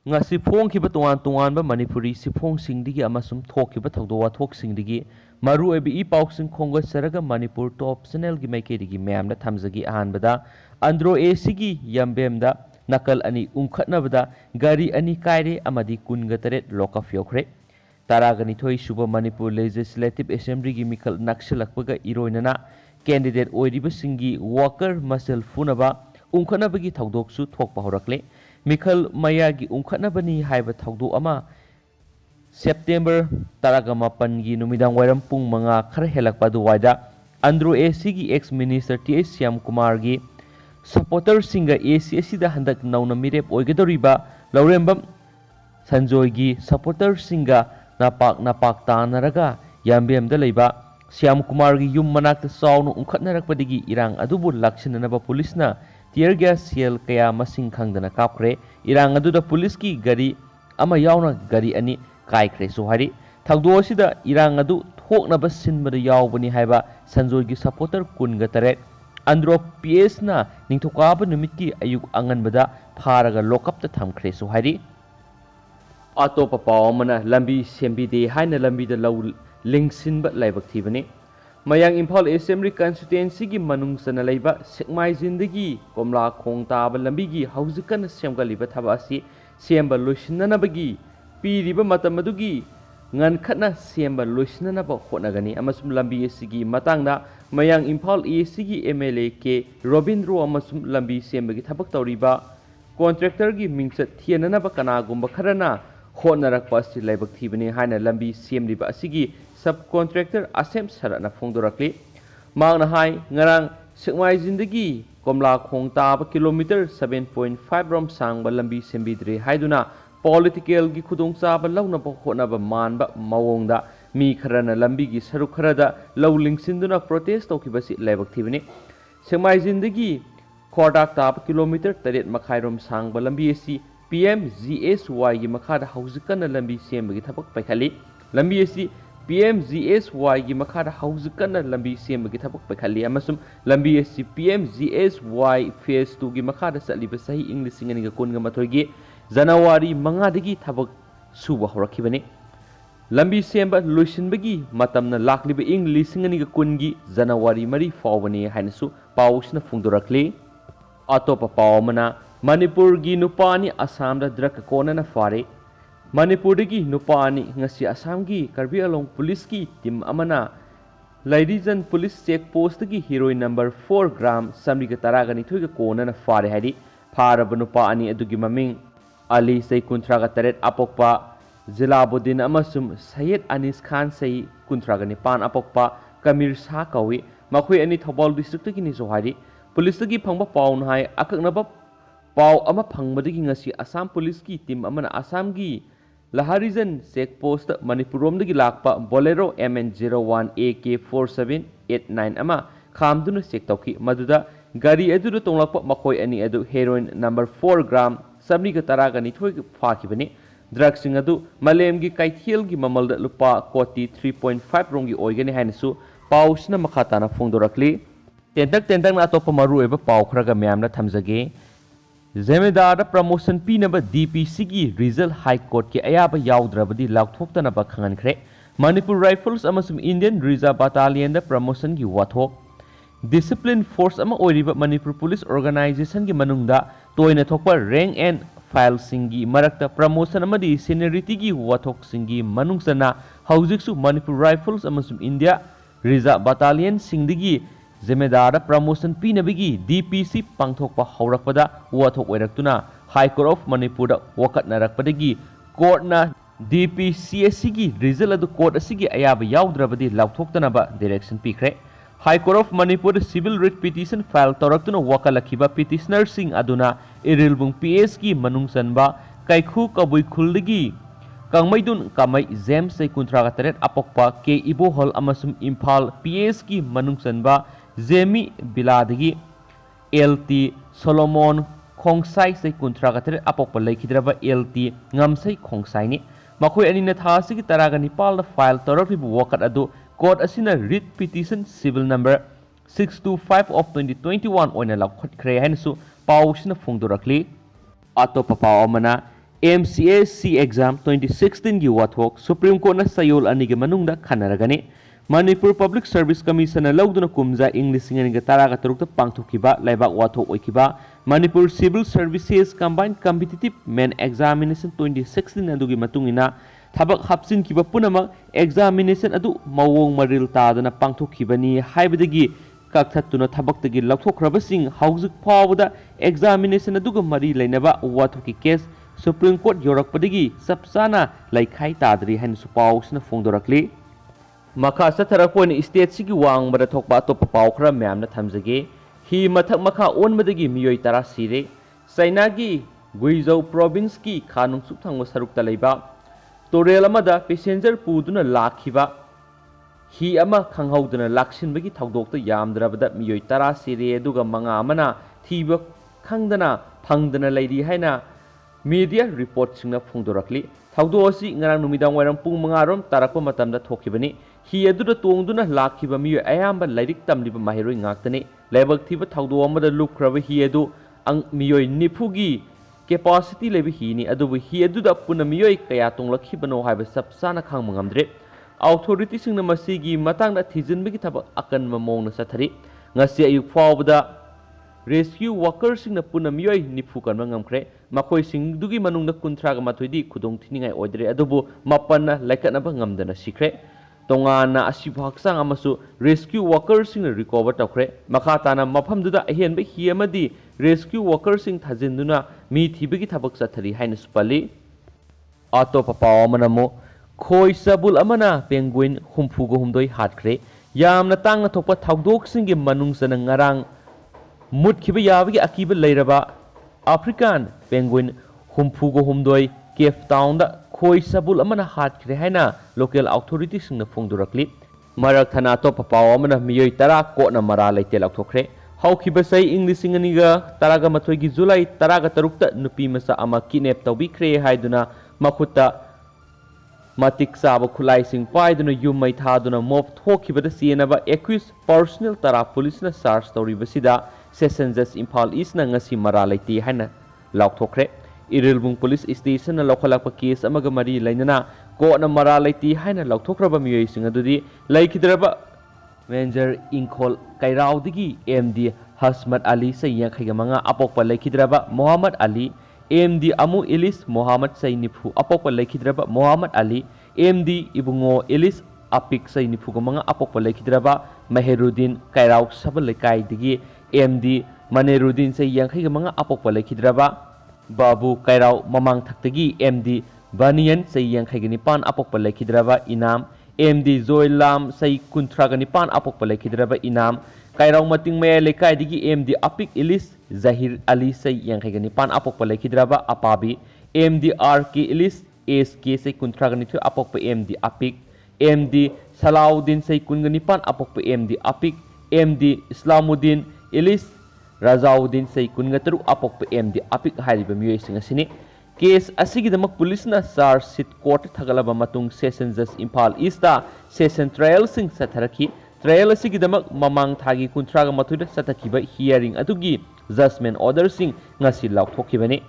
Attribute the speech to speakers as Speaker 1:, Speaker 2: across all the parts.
Speaker 1: ngasi phongkiba tongan tonganba Manipuri sifongsingdigi amasum thokiba thogdo wathoksingdigi maru oiba I pausing khongasaraga Manipur top channel gi maikeidigi mayamda thamjagi ahanbada andro AC gi yambemda nakal ani ungkhatnabada gari ani kaire amadi kunga taret lokaf yokre taragani thoi suba Manipur Legislative Assembly gi mikal nakshilakpaga iroinana candidate oiriba singi worker masel funaba ungkhatnabagi thogdoksu thokpa horakle Mikhal Mayagi ungkhatnabani haiba thogdo ama September taragamapan gi numidang wairam pung manga khar helakpa duwaida Andro AC gi ex minister TS Syam Kumar gi supporter singa AC asida handak nauna mirep oigedoriba Laurembam Sanjoy gi supporter singa napak tanaraga yambemda leiba Syam Kumar gi yum manakta sawnu ungkhatnarakpadigi irang adubu lakshinanaba police tear gas cell kaya masing khangdana kapkre irang aduda police ki gari ama yauna gari ani kaikre so hari thagdo asida irang adu thoknaba sinbada yawbani haiba Sanjoy gi supporter kunga taret andro PS na ningthokaba numitki ayuk anganbada pharaga lokap ta thamkhre so hari atopa pawmana lambi sembide haina lambi da law lingsinba laibak thibani Mayang Imphal Assembly Constituency gi manung sana leiba Sekmai Zindagi Komla Khong Taba lambi gi haujikan semgaliba thaba asi semba loisinanabagi piriba matamadugi ngan khatna semba loisinanaba honagani amasum lambi asigi matangda Mayang Imphal AC MLA ke Robindro amasum lambi sembagi thabak tawriba contractor gi mingchat thiananaba kanagumba kharana honarakpa asi laibak thibani haina lambi semliba asigi subcontractor asem sarana phongdorakli mangna hai ngarang Sekmai Zindagi Komla Khong Taba kilometer 7.5 rom sangba lambi sembidre haiduna political gi khudongchaba launa honaba manba mawongda mi kharana lambi gi saruk kharada lowling sinduna protest tokibasi laibak thibani Sekmai Zindagi Khodak Taba kilometer 8 makhai rom sangba lambi asi PMGSY gi makhada haujikana lambi sembagi thabak paikhali lambi asi PMGSY gi makhada haujikana lambi sembagi thabak paikhali amasum lambi asi PMGSY phase 2 gi makhada saliba sahi English ngani ga kun ga mathoi gi January 5 dagi thabak suba horakhibani lambi semba loisinbagi matamna lakliba English ngani ga kun gi January 3 fawbani hainasu pawsna phungdorakli atopa pawmana Manipur gi nupani Assam da drug konana fare Manipur gi nupani ngasi Assam gi Karbi Along police ki team amana Ladijan police check post gi heroin number 4 gram samri ga taragani thuiga konana fare hari faraba nupani adugi maming Ali Sai Kuntra ga taret apokpa Zilabuddin amasum Syed Anis Khan Sai Kuntra ga nipan apokpa Kamir Sa kawi makhoi ani Thobal district gi ni zohari police gi phangba pawn hai akaknaba Pau ama phangmadagi ngasi Assam police ki team amana Assam gi Laharijan check post Manipurom dagi lakpa Bolero MN01 AK4789 ama khamduna check tawki maduda gari edu tonglakpa makhoi ani edu heroin number 4 gram sabni ga taraga ni thoi phakibani drug sing adu malem gi kaithiel gi mamal da lupa koti 3.5 rongi oigani hainasu pausna makhata na phongdorakli tentak na atopa maru eba pau khraga myamna thamjage Zemedar promotion pinaba DPC gi result high court ki ayaba yaudravadi laukthokta ba khangankhre Manipur Rifles amasum Indian Reserve Battalion da promotion gi wathok discipline force ama oiriba Manipur Police Organization gi manungda toina thokpa rank and file singi marakta promotion amadi seniority gi wathok singi manungsana haujiksu Manipur Rifles amasum India Reserve Battalion singdigi Zemedar promotion pinabigi DPC pangthokpa haurakpada wathok oiraktuna High Court of Manipur da wakat narakpadagi court na DPCSC gi result adu court asigi ayaba yaudravadi laukthokta ba direction pikre High Court of Manipur civil writ petition file toraktuna wakalakhiba petitioner sing aduna irilbung PS gi manungsanba kaikhu kabui khuldagi Kangmaidun kamai James Sai Kuntra ga taret apokpa ke Ibo Hall amasum Imphal PS gi manungsanba Zemi Biladagi LT Solomon Khongsai Sai Kuntra ga taret apokpa laikhidraba LT Ngamsai Khongsai ni makhoi ani na thasi gi taraga nipal da file torakribu wakat adu court asina writ petition civil number 625 of 2021 oina lakhot khre hainsu pausina phungdorakli atopa paw amana MCAC exam 2016 gi wathok Supreme Court na sayol ani gi manungda khanaragani Manipur Public Service Commission na lawduna kumja English ngani ga taraga tarukta pangthokiba laibak wathok oikiba Manipur Civil Services Combined Competitive Main Examination 2016 adugi matungina thabak hapsin kiba punamak examination adu mawong maril tadana pangthokibani haibadagi kakhthatuna thabaktagi laukthokrabasing hauzik phawda examination aduga mari lainaba wathoki case Supreme Court yorakpadagi sapsana laikhai tadri hain supausna fongdorakli makha satharakpoin state sigi wangbada thokpa to papaw khra myamna thamjage hi mathak makha onmadagi miyoi tara sire China gi Guizhou province ki khanung suthangwa sarukta leiba torel amada passenger puduna lakhiba hi ama khanghauduna laksinbagi thawdokta yamdrabada miyoi tara sire aduga manga amana thiba khangdana phangdana leiri haina media report singna phongdorakli thawdo asi ngarang numidang wairang pung manga rom tarakpa matamda thokibani hi aduda tongduna lakhiba miyoi ayamba lairik tamliba mahiroi ngaktani lebak thiba thawdo amada lukhraba hi adu ang miyoi nifugi capacity lebi hi ni adubu hi aduda puna miyoi kaya tonglakhibano haiba sapsana khang mangamdre authority singna masigi matangda thijinbagi thaba akan mamong na sathari ngasi ayuk fawbada rescue workers singna puna miyoi nifu kan ngamkre makoi singdugi manungna kunthraga mathoidi khudong thiningai oidre adubu mapanna laikatna ba ngamdana sikre tongana asibu haksang amasu rescue workers singna recover tawkre makhatana maphamduda ahenba hi amadi rescue workers sing thajinduna mi thibagi thabak sathari haina supali ato papaw manamo khoi sabul amana penguin humfugo humdoi hatkre yamna tangna thokpa thawdok singi manungsana ngarang mutkhiba yabagi akiba leiraba African penguin humfugo humdoi Cape Town da khoi sabul amana hatkre haina local authority singna phongdurakli marak thana to papaw amana miyoi tara ko na mara leite laukthokre hawkhiba sai English singaniga taraga mathoi gi July taraga tarukta nupi masa ama kidnap tawbikre haiduna makhutta matik saba khulai sing paiduna yumai thaduna mob thokibada sienaba accused personal tara police na search tawribasida Session Judge Imphal East na ngasi mara leite haina laukthokre Irilbung Police Station na lokhalakpa case amaga mari lainana ko na mara leite haina laukthraba miyoi sing adudi laikhidraba Ranger Ingkhol Kairaudigi MD Hasmat Ali sayangkhaiga manga apokpa laikhidraba Muhammad Ali MD Amu Elis Muhammad Sainifu apokpa laikhidraba Muhammad Ali MD Ibungo Elis Apik Sainifu ga manga apokpa laikhidraba Meheruddin Kairau sabal lekai digi MD Maneruddin sayangkhaiga manga apokpa laikhidraba Babu Kairau mamang thaktagi MD Banian sayangkhaiga nipan apokpa laikhidraba Inam MD Zoilam say kuntraga nipan apokpa laikhidraba Inam Kairau mating maya lekai digi MD Apik Elis Zahir Ali say yangkhaiga nipan apokpa laikhidraba Apabi MD RK Elis SK say kuntraga nithu apokpa MD Apik MD Salahuddin say kunga nipan apokpa MD Apik MD Islamuddin Elis Razauddin say kunga taru apokpa MD Apik hariba miyoi sing asini case asigidamak police na charge sheet court thagalaba matung session judge Imphal East da session trial sing satharaki trial asigidamak mamang thagi kuntraga mathuda sathakiba hearing adugi judgment order sing ngasi laukthokibani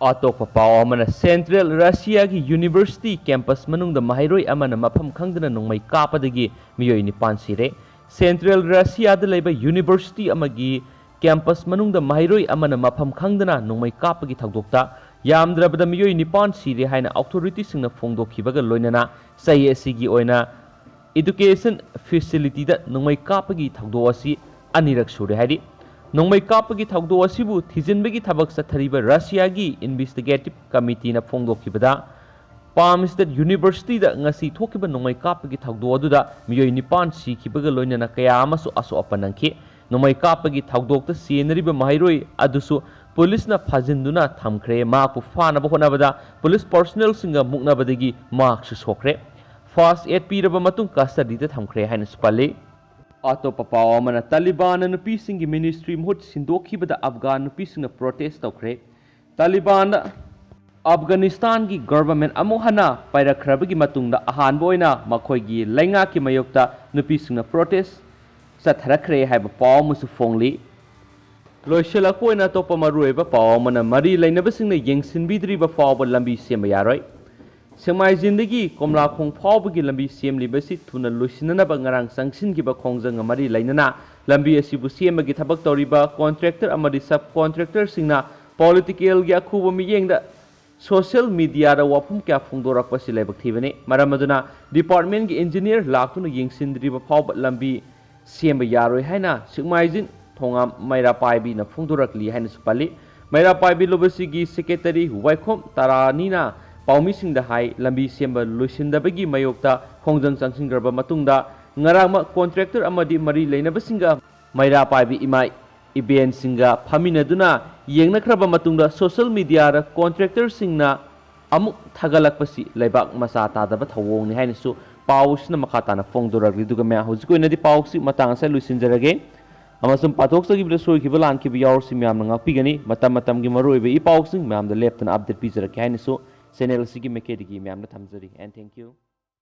Speaker 1: atokpa paw amana Central Russia gi University campus manungda mahairoi amana mafam khangdana nongmai kapadagi miyoi nipan sire Central Russia da leba University amagi campus manungda mahairoi amana mafam khangdana nongmai kapagi thagdokta yamdrabada miyoi nipan sire haina authority singna phongdokhibaga loinana sai asigi oina education facility da nongmai kapagi thagdo asi anirak sure hari nongmai kapagi thagdo asibu thijinbagi thabak sathariba Russia gi investigative committee na phongdokhibada Palm State University da ngasi thokiba nongmai kapagi thagdo aduda miyoi nipan sikhibaga loinana kaya amasu aso apanangki nongmai kapagi thagdokta senariba mahairoi adusu police na phajinduna thamkhre maku fana bahonabada police personnel singa muknabadagi mark su sokre first aid piraba matung custody da thamkhre haina spali ato papaw amana Taliban nupi singi ministry mhut sindokhibada Afghan nupi singa protest tawkhre Taliban Afghanistan gi government amuhana pairakhrabagi matungda ahan boina makhoi gi lainga ki mayokta nupi singa protest satharakre haiba paw musu phongli ꯂꯣꯏꯁꯤꯜꯂꯛꯄ ꯑꯇꯣꯞꯄ ꯃꯔꯨꯑꯣꯏꯕ ꯄꯥꯎ ꯑꯃꯅ ꯃꯔꯤ ꯂꯩꯅꯕꯁꯤꯡꯅ ꯌꯦꯡꯁꯤꯟꯕꯤꯗ꯭ꯔꯤꯕ ꯐꯥꯎꯕ ꯂꯝꯕꯤ ꯁꯦꯝꯕ ꯌꯥꯔꯣꯏ꯫ ꯁꯦꯛꯃꯥꯏꯖꯤꯟꯗꯒꯤ ꯀꯣꯝꯂꯥꯈꯣꯡ ꯐꯥꯎꯕꯒꯤ ꯂꯝꯕꯤ ꯁꯦꯝꯂꯤꯕꯁꯤ ꯊꯨꯅ ꯂꯣꯏꯁꯤꯟꯅꯅꯕ ꯉꯔꯥꯡ ꯆꯪꯁꯤꯟꯈꯤꯕ ꯈꯣꯡꯖꯪꯒ ꯃꯔꯤ ꯂꯩꯅꯅ ꯂꯝꯕꯤ ꯑꯁꯤꯕꯨ ꯁꯦꯝꯕꯒꯤ ꯊꯕꯛ ꯇꯧꯔꯤꯕ ꯀꯣꯟꯇ꯭ꯔꯦꯛꯇꯔ ꯑꯃꯗꯤ ꯁꯕ ꯀꯣꯟꯇ꯭ꯔꯦꯛꯇꯔꯁꯤꯡꯅ ꯄꯣꯂꯤꯇꯤꯀꯦꯜꯒꯤ ꯑꯈꯨꯕ ꯃꯤꯠꯌꯦꯡꯗ ꯁꯣꯁꯤꯌꯦꯜ ꯃꯤडियाꯗ ꯋꯥꯐꯝ ꯀꯌꯥ ꯐꯣꯡꯗꯣꯔꯛꯄꯁꯤ ꯂꯥꯏꯕꯛ ꯊꯤꯕꯅꯤ꯫ ꯃꯔꯝ ꯑꯗꯨꯅ ꯗꯤꯄꯥꯔꯠꯃꯦꯟꯠꯒꯤ ꯏꯟꯖꯤꯅꯤꯌꯔ ꯂꯥꯛꯇꯨꯅ ꯌꯦꯡꯁꯤꯟꯗ꯭ꯔꯤꯕ ꯐꯥꯎꯕ ꯂꯝꯕꯤ ꯁꯦꯝꯕ ꯌꯥꯔꯣꯏ ꯍꯥꯏꯅ ꯁꯦꯛꯃꯥꯏꯖꯤꯟ ꯊꯣꯉꯥꯝ ꯃꯩꯔꯥꯄꯥꯏꯕꯤꯅ ꯐꯣꯡꯗꯣꯔꯛꯂꯤ ꯍꯥꯏꯅꯁꯨ ꯄꯜꯂꯤ꯫ ꯃꯩꯔꯥꯄꯥꯏꯕꯤ ꯂꯣꯕꯁꯤꯒꯤ ꯁꯦꯀ꯭ꯔꯦꯇꯔꯤ ꯋꯥꯏꯈꯣꯝ ꯇꯥꯔꯥꯅꯤꯅ ꯄꯥꯎꯃꯤꯁꯤꯡꯗ ꯍꯥꯏ ꯂꯝꯕꯤ ꯁꯦꯝꯕ ꯂꯣꯏꯁꯤꯟꯗꯕꯒꯤ ꯃꯥꯌꯣꯛꯇ ꯈꯣꯡꯖꯪ ꯆꯪꯁꯤꯟꯈ꯭ꯔꯕ ꯃꯇꯨꯡꯗ ꯉꯔꯥꯡꯃꯛ ꯀꯣꯟꯇ꯭ꯔꯦꯛꯇꯔ ꯑꯃꯗꯤ ꯃꯔꯤ ꯂꯩꯅꯕꯁꯤꯡꯒ ꯃꯩꯔꯥꯄꯥꯏꯕꯤ ꯏꯃꯥ ꯏꯕꯦꯟꯁꯤꯡꯒ ꯐꯝꯃꯤꯟꯅꯗꯨꯅ ꯌꯦꯡꯅꯈ꯭ꯔꯕ ꯃꯇꯨꯡꯗ ꯁꯣꯁꯤꯌꯦꯜ ꯃꯤडियाꯗ ꯀꯣꯟꯇ꯭ꯔꯦꯛꯇꯔꯁꯤꯡꯅ ꯑꯃꯨꯛ ꯊꯥꯒꯠꯂꯛꯄꯁꯤ ꯂꯩꯕꯥꯛ ꯃꯆꯥ ꯇꯥꯗꯕ ꯊꯧꯑꯣꯡꯅꯤ ꯍꯥꯏꯅꯁꯨ ꯄꯥꯎꯁꯤꯅ ꯃꯈꯥ ꯇꯥꯅ ꯐꯣꯡꯗꯣꯔꯛꯂꯤ꯫ ꯑꯗꯨꯒ ꯃꯌꯥꯝ ꯍꯧꯖꯤꯛ ꯑꯣꯏꯅꯗꯤ ꯄꯥꯎꯁꯤ ꯃꯇꯥꯡ ꯑꯁꯤꯗ ꯂꯣꯏꯁꯤꯟꯖꯔꯒꯦ ꯑꯃꯁꯨꯡ ꯄꯥꯊꯣꯛꯆꯈꯤꯕꯗ ꯁꯣꯏꯈꯤꯕ ꯂꯥꯟꯈꯤꯕ ꯌꯥꯎꯔꯁꯤ ꯃꯌꯥꯝꯅ ꯉꯥꯛꯄꯤꯒꯅꯤ꯫ ꯃꯇꯝ ꯃꯇꯝꯒꯤ ꯃꯔꯨꯑꯣꯏꯕ ꯏ ꯄꯥꯎꯁꯤꯡ ꯃꯌꯥꯝꯗ ꯂꯦꯞꯇꯅ ꯑꯞꯗꯦꯠ ꯄꯤꯖꯔꯛꯀꯦ ꯍꯥꯏꯅꯁꯨ ꯆꯦꯅꯦꯜ ꯑꯁꯤꯒꯤ ꯃꯥꯏꯀꯩꯗꯒꯤ ꯃꯌꯥꯝꯗ ꯊꯝꯖꯔꯤ꯫ N thank you.